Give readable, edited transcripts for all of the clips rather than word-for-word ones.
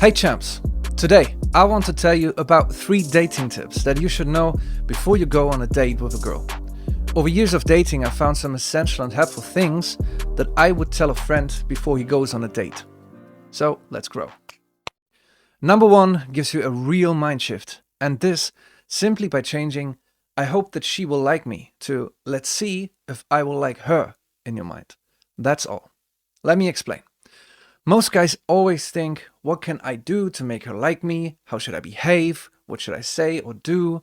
Hey champs! Today I want to tell you about 3 dating tips that you should know before you go on a date with a girl. Over years of dating, I found some essential and helpful things that I would tell a friend before he goes on a date. So let's grow. Number 1 gives you a real mind shift, and this simply by changing "I hope that she will like me" to "let's see if I will like her" in your mind. That's all. Let me explain. Most guys always think, what can I do to make her like me? How should I behave? What should I say or do?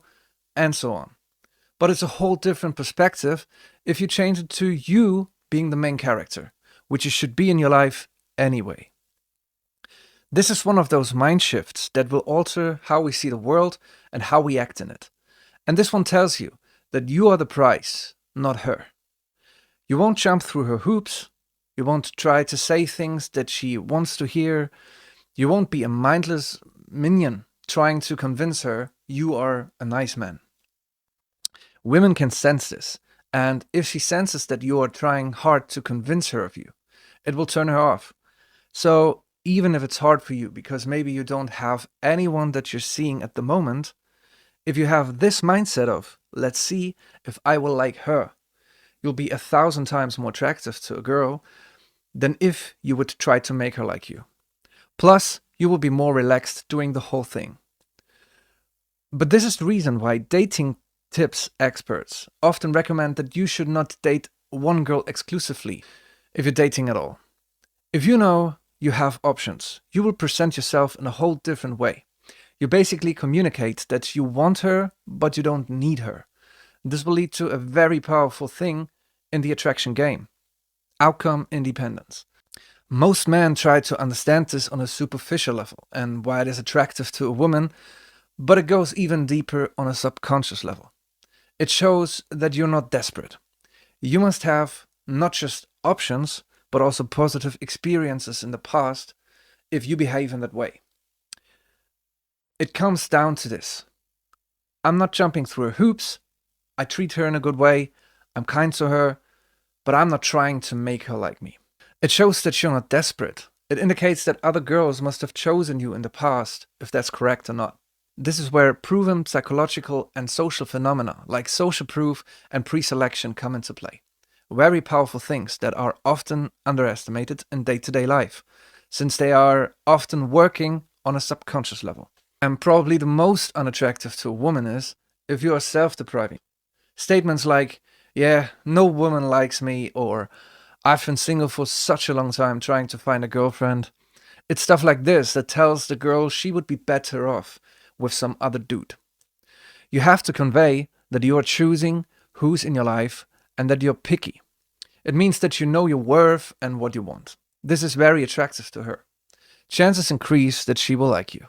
And so on. But it's a whole different perspective if you change it to you being the main character, which you should be in your life anyway. This is one of those mind shifts that will alter how we see the world and how we act in it. And this one tells you that you are the prize, not her. You won't jump through her hoops. You won't try to say things that she wants to hear. You won't be a mindless minion trying to convince her you are a nice man. Women can sense this, and if she senses that you are trying hard to convince her of you, it will turn her off. So even if it's hard for you because maybe you don't have anyone that you're seeing at the moment, if you have this mindset of "let's see if I will like her," you'll be 1,000 times more attractive to a girl than if you would try to make her like you. Plus, you will be more relaxed doing the whole thing. But this is the reason why dating tips experts often recommend that you should not date one girl exclusively if you're dating at all. If you know you have options, you will present yourself in a whole different way. You basically communicate that you want her, but you don't need her. This will lead to a very powerful thing in the attraction game: outcome independence. Most men try to understand this on a superficial level and why it is attractive to a woman, but it goes even deeper on a subconscious level. It shows that you're not desperate. You must have not just options, but also positive experiences in the past if you behave in that way. It comes down to this: I'm not jumping through her hoops, I treat her in a good way, I'm kind to her, but I'm not trying to make her like me. It shows that you're not desperate. It indicates that other girls must have chosen you in the past, if that's correct or not. This is where proven psychological and social phenomena like social proof and pre-selection come into play. Very powerful things that are often underestimated in day-to-day life, since they are often working on a subconscious level. And probably the most unattractive to a woman is if you are self-depriving. Statements like, "Yeah, no woman likes me," or "I've been single for such a long time trying to find a girlfriend." It's stuff like this that tells the girl she would be better off with some other dude. You have to convey that you are choosing who's in your life and that you're picky. It means that you know your worth and what you want. This is very attractive to her. Chances increase that she will like you.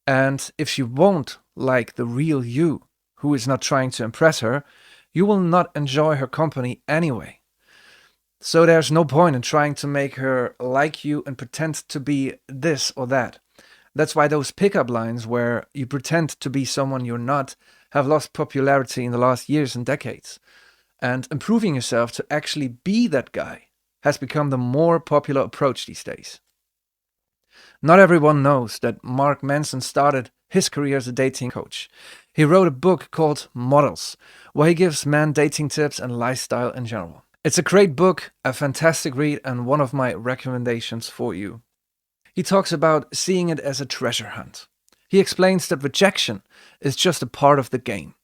And if she won't like the real you, who is not trying to impress her, you will not enjoy her company anyway. So there's no point in trying to make her like you and pretend to be this or that. That's why those pickup lines where you pretend to be someone you're not have lost popularity in the last years and decades. And improving yourself to actually be that guy has become the more popular approach these days. Not everyone knows that Manson started his career as a dating coach. He wrote a book called Models, where he gives men dating tips and lifestyle in general. It's a great book, a fantastic read, and one of my recommendations for you. He talks about seeing it as a treasure hunt. He explains that rejection is just a part of the game.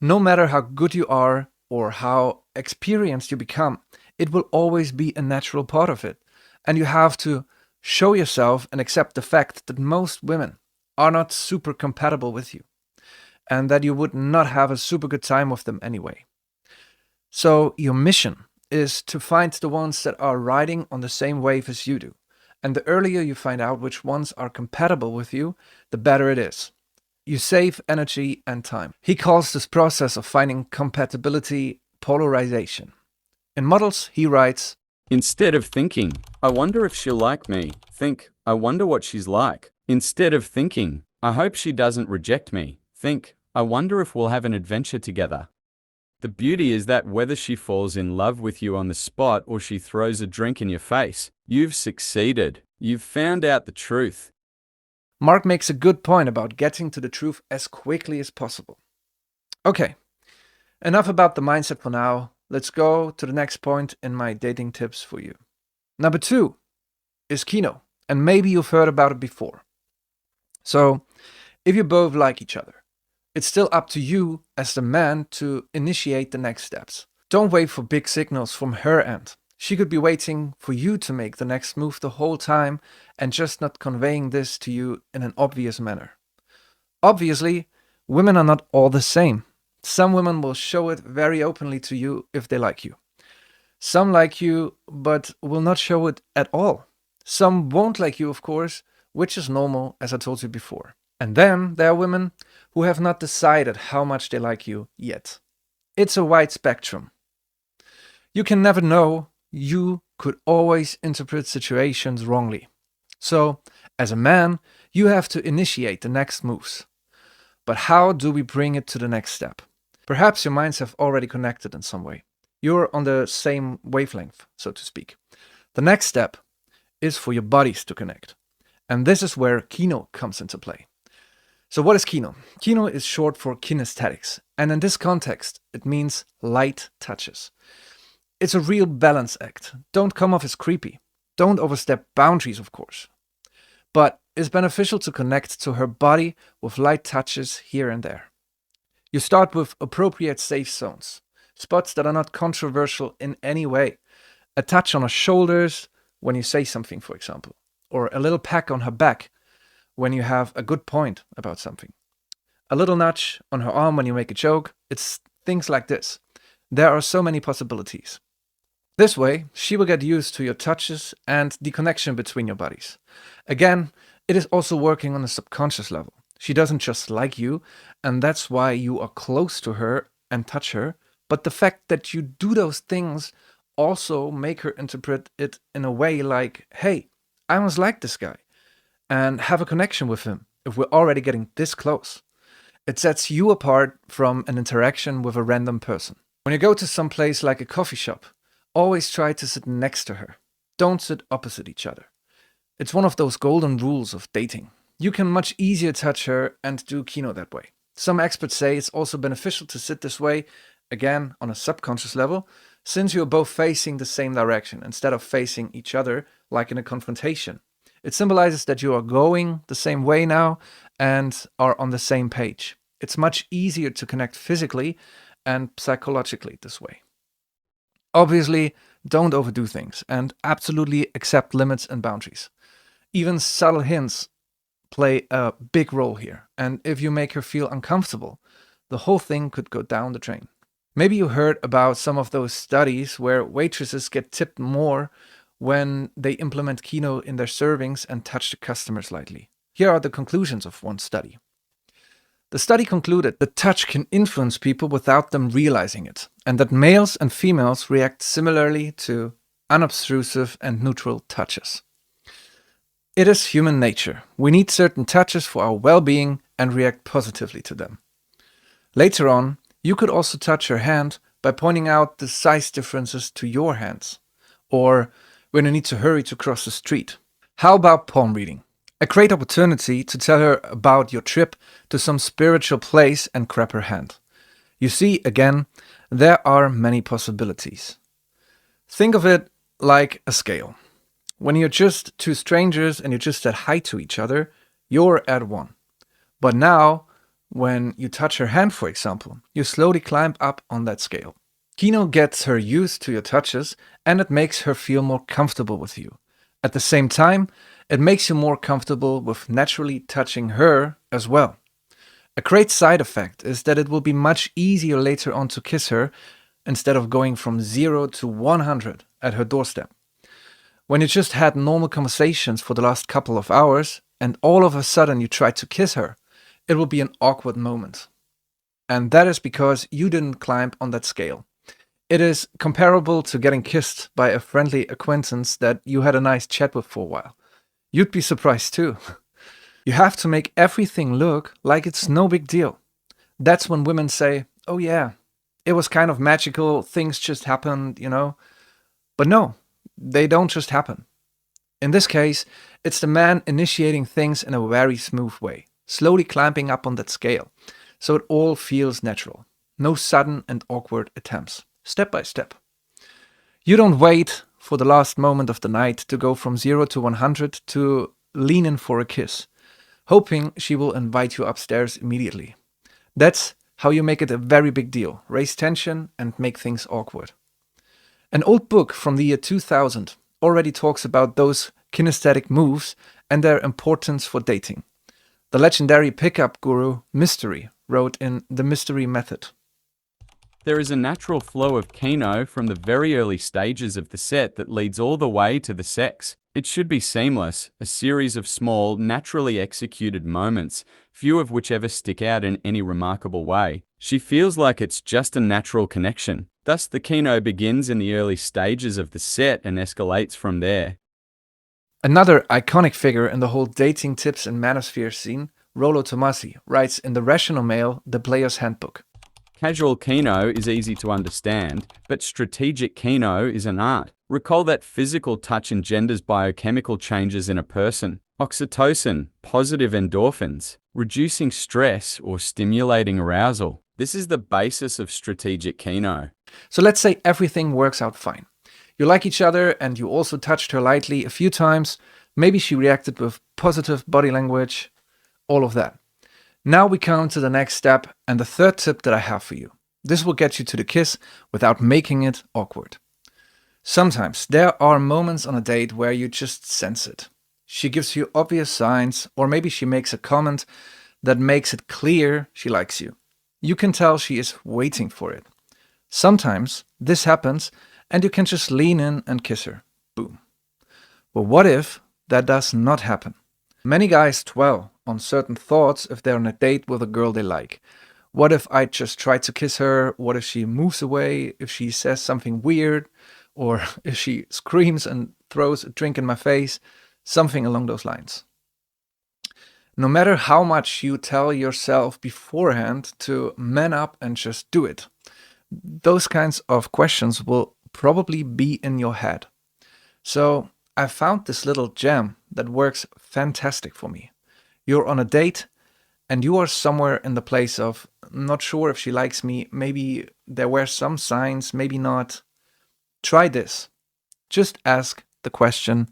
No matter how good you are or how experienced you become, it will always be a natural part of it. And you have to show yourself and accept the fact that most women are not super compatible with you, and that you would not have a super good time with them anyway. So your mission is to find the ones that are riding on the same wave as you do. And the earlier you find out which ones are compatible with you, the better it is. You save energy and time. He calls this process of finding compatibility polarization. In Models, he writes, "Instead of thinking, I wonder if she'll like me, think, I wonder what she's like. Instead of thinking, I hope she doesn't reject me, think, I wonder if we'll have an adventure together." The beauty is that whether she falls in love with you on the spot or she throws a drink in your face, you've succeeded. You've found out the truth. Mark makes a good point about getting to the truth as quickly as possible. Okay, enough about the mindset for now. Let's go to the next point in my dating tips for you. Number 2 is KINO, and maybe you've heard about it before. So, if you both like each other, it's still up to you as the man to initiate the next steps. Don't wait for big signals from her end. She could be waiting for you to make the next move the whole time and just not conveying this to you in an obvious manner. Obviously, women are not all the same. Some women will show it very openly to you if they like you. Some like you, but will not show it at all. Some won't like you, of course, which is normal, as I told you before. And then there are women who have not decided how much they like you yet. It's a wide spectrum. You can never know. You could always interpret situations wrongly. So, as a man, you have to initiate the next moves. But how do we bring it to the next step? Perhaps your minds have already connected in some way. You're on the same wavelength, so to speak. The next step is for your bodies to connect. And this is where KINO comes into play. So what is KINO? KINO is short for kinesthetics. And in this context, it means light touches. It's a real balance act. Don't come off as creepy. Don't overstep boundaries, of course. But it's beneficial to connect to her body with light touches here and there. You start with appropriate safe zones, spots that are not controversial in any way. A touch on her shoulders when you say something, for example, or a little peck on her back when you have a good point about something. A little nudge on her arm when you make a joke. It's things like this. There are so many possibilities. This way, she will get used to your touches and the connection between your bodies. Again, it is also working on a subconscious level. She doesn't just like you, and that's why you are close to her and touch her, but the fact that you do those things also make her interpret it in a way like, hey, I must like this guy and have a connection with him if we're already getting this close. It sets you apart from an interaction with a random person. When you go to some place like a coffee shop, always try to sit next to her. Don't sit opposite each other. It's one of those golden rules of dating. You can much easier touch her and do KINO that way. Some experts say it's also beneficial to sit this way, again on a subconscious level, since you're both facing the same direction instead of facing each other like in a confrontation. It symbolizes that you are going the same way now and are on the same page. It's much easier to connect physically and psychologically this way. Obviously, don't overdo things and absolutely accept limits and boundaries. Even subtle hints play a big role here, and if you make her feel uncomfortable, the whole thing could go down the drain. Maybe you heard about some of those studies where waitresses get tipped more when they implement KINO in their servings and touch the customers lightly. Here are the conclusions of one study. The study concluded that touch can influence people without them realizing it, and that males and females react similarly to unobtrusive and neutral touches. It is human nature. We need certain touches for our well-being and react positively to them. Later on, you could also touch her hand by pointing out the size differences to your hands, or when you need to hurry to cross the street. How about palm reading? A great opportunity to tell her about your trip to some spiritual place and grab her hand. You see, again, there are many possibilities. Think of it like a scale. When you're just two strangers and you just said hi to each other, you're at 1. But now, when you touch her hand, for example, you slowly climb up on that scale. KINO gets her used to your touches and it makes her feel more comfortable with you. At the same time, it makes you more comfortable with naturally touching her as well. A great side effect is that it will be much easier later on to kiss her instead of going from 0 to 100 at her doorstep. When you just had normal conversations for the last couple of hours and all of a sudden you try to kiss her, it will be an awkward moment. And that is because you didn't climb on that scale. It is comparable to getting kissed by a friendly acquaintance that you had a nice chat with for a while. You'd be surprised too. You have to make everything look like it's no big deal. That's when women say, oh yeah, it was kind of magical, things just happened, you know. But no, they don't just happen. In this case, it's the man initiating things in a very smooth way, slowly climbing up on that scale, so it all feels natural. No sudden and awkward attempts, step by step. You don't wait for the last moment of the night to go from 0 to 100 to lean in for a kiss, hoping she will invite you upstairs immediately. That's how you make it a very big deal, raise tension and make things awkward. An old book from the year 2000 already talks about those kinesthetic moves and their importance for dating. The legendary pickup guru Mystery wrote in The Mystery Method. There is a natural flow of KINO from the very early stages of the set that leads all the way to the sex. It should be seamless, a series of small, naturally executed moments, few of which ever stick out in any remarkable way. She feels like it's just a natural connection. Thus, the KINO begins in the early stages of the set and escalates from there. Another iconic figure in the whole dating tips and manosphere scene, Rolo Tomassi, writes in The Rational Male, The Player's Handbook. Casual KINO is easy to understand, but strategic KINO is an art. Recall that physical touch engenders biochemical changes in a person. Oxytocin, positive endorphins, reducing stress or stimulating arousal. This is the basis of strategic KINO. So let's say everything works out fine. You like each other and you also touched her lightly a few times. Maybe she reacted with positive body language, all of that. Now we come to the next step and the third tip that I have for you. This will get you to the kiss without making it awkward. Sometimes there are moments on a date where you just sense it. She gives you obvious signs, or maybe she makes a comment that makes it clear she likes you. You can tell she is waiting for it. Sometimes this happens and you can just lean in and kiss her. Boom. But what if that does not happen? Many guys dwell on certain thoughts if they're on a date with a girl they like. What if I just try to kiss her? What if she moves away? If she says something weird? Or if she screams and throws a drink in my face? Something along those lines. No matter how much you tell yourself beforehand to man up and just do it, those kinds of questions will probably be in your head. So I found this little gem that works fantastic for me. You're on a date and you are somewhere in the place of not sure if she likes me. Maybe there were some signs, maybe not. Try this. Just ask the question,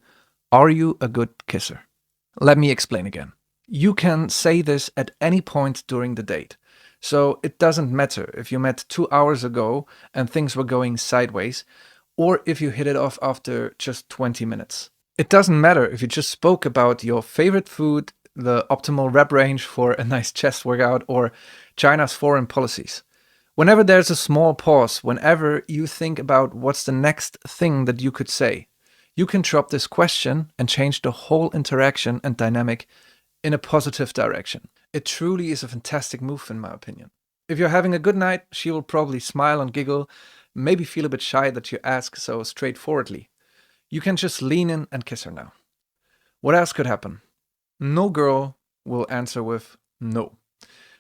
are you a good kisser? Let me explain again. You can say this at any point during the date. So it doesn't matter if you met 2 hours ago and things were going sideways, or if you hit it off after just 20 minutes. It doesn't matter if you just spoke about your favorite food, the optimal rep range for a nice chest workout, or China's foreign policies. Whenever there's a small pause, whenever you think about what's the next thing that you could say, you can drop this question and change the whole interaction and dynamic in a positive direction. It truly is a fantastic move in my opinion. If you're having a good night, she will probably smile and giggle, maybe feel a bit shy that you ask so straightforwardly. You can just lean in and kiss her now. What else could happen? No girl will answer with no.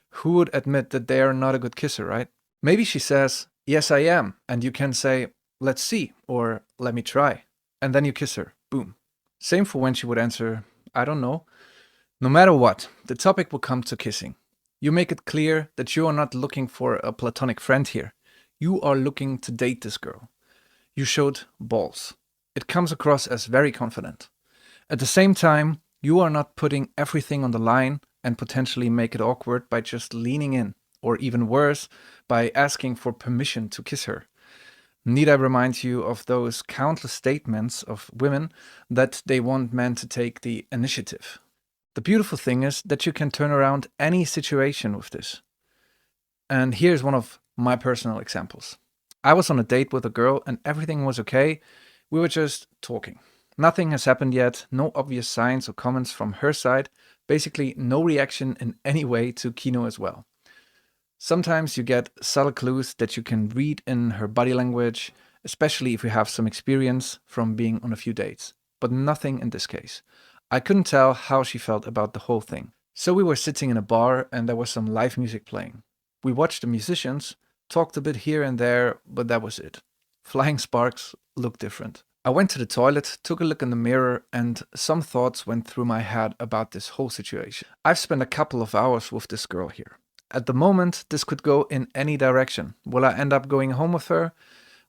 Who would admit that they are not a good kisser, right? Maybe she says, yes I am, and you can say, let's see, or let me try. And then you kiss her. Boom. Same for when she would answer, I don't know. No matter what, the topic will come to kissing. You make it clear that you are not looking for a platonic friend here. You are looking to date this girl. You showed balls. It comes across as very confident. At the same time, you are not putting everything on the line and potentially make it awkward by just leaning in, or even worse, by asking for permission to kiss her. Need I remind you of those countless statements of women that they want men to take the initiative? The beautiful thing is that you can turn around any situation with this. And here's one of my personal examples. I was on a date with a girl and everything was okay. We were just talking. Nothing has happened yet, no obvious signs or comments from her side, basically no reaction in any way to KINO as well. Sometimes you get subtle clues that you can read in her body language, especially if you have some experience from being on a few dates, but nothing in this case. I couldn't tell how she felt about the whole thing. So we were sitting in a bar and there was some live music playing. We watched the musicians, talked a bit here and there, but that was it. Flying sparks looked different. I went to the toilet, took a look in the mirror, and some thoughts went through my head about this whole situation. I've spent a couple of hours with this girl here. At the moment, this could go in any direction. Will I end up going home with her?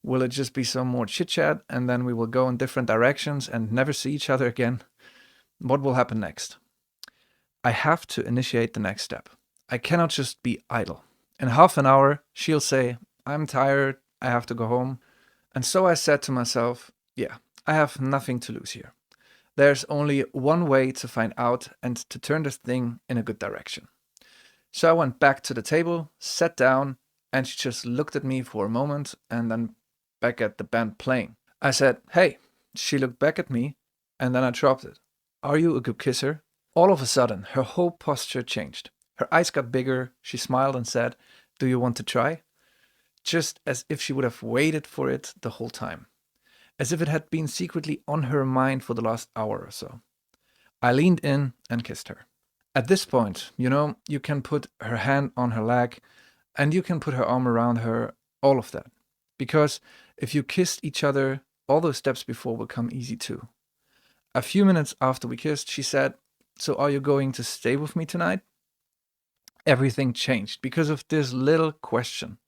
Will it just be some more chit chat and then we will go in different directions and never see each other again? What will happen next? I have to initiate the next step. I cannot just be idle. In half an hour, she'll say, I'm tired, I have to go home. And so I said to myself, yeah, I have nothing to lose here. There's only one way to find out and to turn this thing in a good direction. So I went back to the table, sat down, and she just looked at me for a moment and then back at the band playing. I said, hey. She looked back at me and then I dropped it. Are you a good kisser? All of a sudden, her whole posture changed. Her eyes got bigger, she smiled and said, do you want to try? Just as if she would have waited for it the whole time. As if it had been secretly on her mind for the last hour or so. I leaned in and kissed her. At this point, you can put her hand on her leg and you can put her arm around her, all of that. Because if you kissed each other, all those steps before will come easy too. A few minutes after we kissed, she said, so are you going to stay with me tonight? Everything changed because of this little question,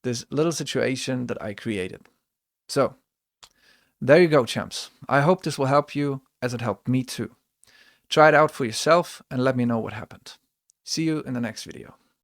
this little situation that I created. So, there you go, champs. I hope this will help you as it helped me too. Try it out for yourself and let me know what happened. See you in the next video.